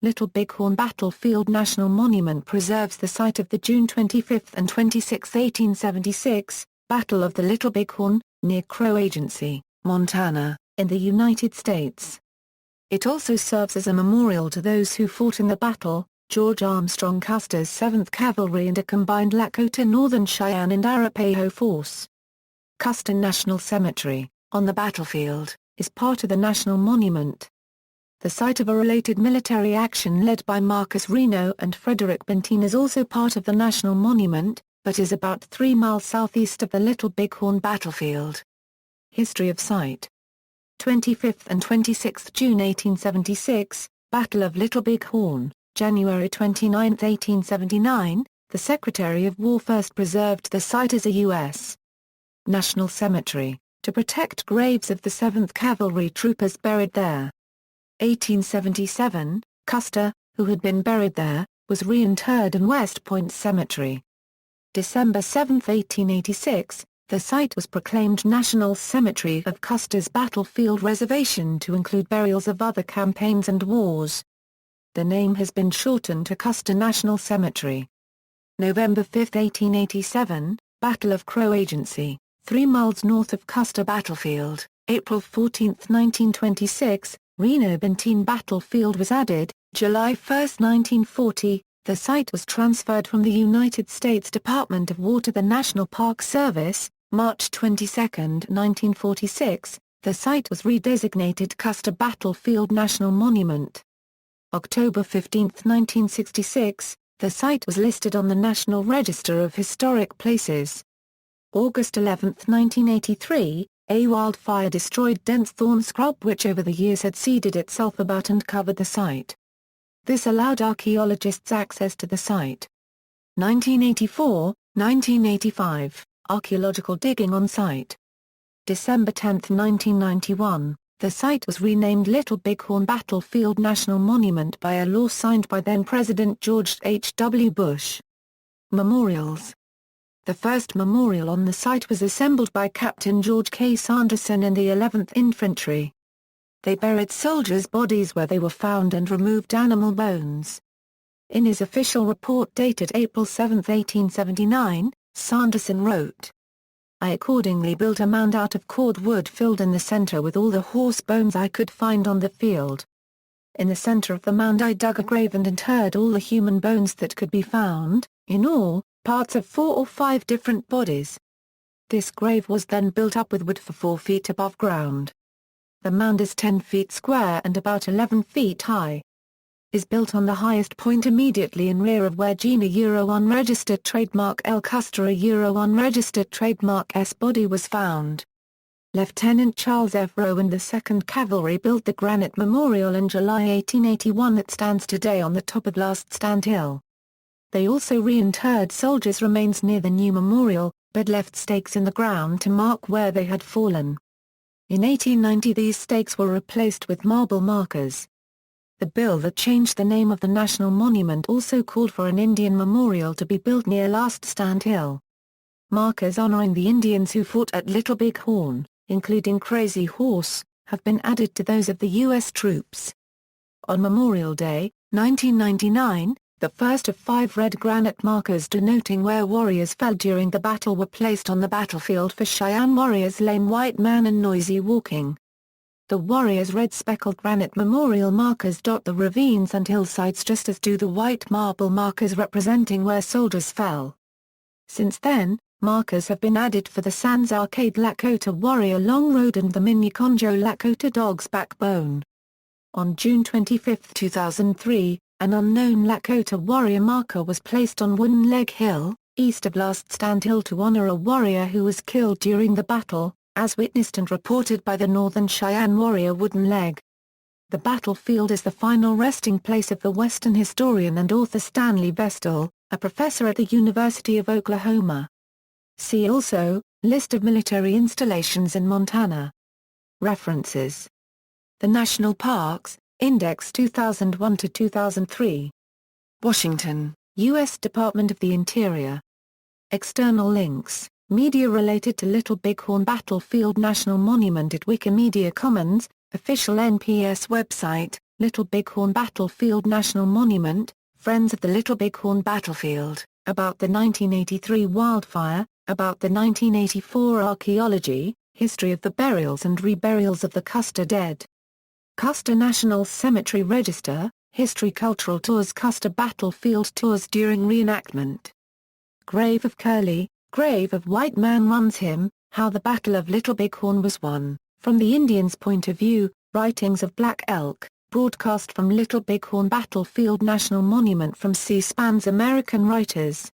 Little Bighorn Battlefield National Monument preserves the site of the June 25 and 26, 1876, Battle of the Little Bighorn, near Crow Agency, Montana, in the United States. It also serves as a memorial to those who fought in the battle, George Armstrong Custer's 7th Cavalry and a combined Lakota-Northern Cheyenne and Arapaho force. Custer National Cemetery, on the battlefield, is part of the National Monument. The site of a related military action led by Marcus Reno and Frederick Benteen is also part of the National Monument, but is about 3 miles southeast of the Little Bighorn Battlefield. History of site: 25th and 26th June 1876, Battle of Little Bighorn, January 29, 1879, the Secretary of War first preserved the site as a U.S. National Cemetery, to protect graves of the 7th Cavalry troopers buried there. 1877, Custer, who had been buried there, was reinterred in West Point Cemetery. December 7, 1886, the site was proclaimed National Cemetery of Custer's Battlefield Reservation to include burials of other campaigns and wars. The name has been shortened to Custer National Cemetery. November 5, 1887, Battle of Crow Agency, 3 miles north of Custer Battlefield. April 14, 1926, Reno Benteen Battlefield was added. July 1, 1940, the site was transferred from the United States Department of War to the National Park Service. March 22, 1946, the site was redesignated Custer Battlefield National Monument. October 15, 1966, the site was listed on the National Register of Historic Places. August 11, 1983, a wildfire destroyed dense thorn scrub which over the years had seeded itself about and covered the site. This allowed archaeologists access to the site. 1984-1985, archaeological digging on site. December 10, 1991, the site was renamed Little Bighorn Battlefield National Monument by a law signed by then-President George H. W. Bush. Memorials. The first memorial on the site was assembled by Captain George K. Sanderson in the 11th Infantry. They buried soldiers' bodies where they were found and removed animal bones. In his official report dated April 7, 1879, Sanderson wrote, "I accordingly built a mound out of cord wood filled in the center with all the horse bones I could find on the field. In the center of the mound I dug a grave and interred all the human bones that could be found, in all, parts of 4 or 5 different bodies. This grave was then built up with wood for 4 feet above ground. The mound is 10 feet square and about 11 feet high. Is built on the highest point immediately in rear of where Gina unregistered trademark L. Custer unregistered trademark S. body was found. Lieutenant Charles F. Rowe and the 2nd Cavalry built the Granite Memorial in July 1881 that stands today on the top of Last Stand Hill. They also reinterred soldiers' remains near the new memorial, but left stakes in the ground to mark where they had fallen. In 1890 these stakes were replaced with marble markers. The bill that changed the name of the National Monument also called for an Indian memorial to be built near Last Stand Hill. Markers honoring the Indians who fought at Little Bighorn, including Crazy Horse, have been added to those of the U.S. troops. On Memorial Day, 1999, the first of 5 red granite markers denoting where warriors fell during the battle were placed on the battlefield for Cheyenne warriors Lame White Man and Noisy Walking. The warriors' red speckled granite memorial markers dot the ravines and hillsides just as do the white marble markers representing where soldiers fell. Since then, markers have been added for the Sans Arcade Lakota Warrior Long Road and the Minneconjo Lakota Dog's Backbone. On June 25, 2003, an unknown Lakota warrior marker was placed on Wooden Leg Hill, east of Last Stand Hill to honor a warrior who was killed during the battle, as witnessed and reported by the Northern Cheyenne warrior Wooden Leg. The battlefield is the final resting place of the Western historian and author Stanley Vestal, a professor at the University of Oklahoma. See also, List of military installations in Montana. References. The National Parks, Index 2001-2003. Washington, U.S. Department of the Interior. External links, media related to Little Bighorn Battlefield National Monument at Wikimedia Commons, official NPS website, Little Bighorn Battlefield National Monument, Friends of the Little Bighorn Battlefield, about the 1983 wildfire, about the 1984 archaeology, history of the burials and reburials of the Custer dead. Custer National Cemetery Register, history cultural tours Custer Battlefield tours during reenactment. Grave of Curly, Grave of White Man Runs Him, How the Battle of Little Bighorn Was Won, from the Indians' point of view, writings of Black Elk, broadcast from Little Bighorn Battlefield National Monument from C-SPAN's American Writers.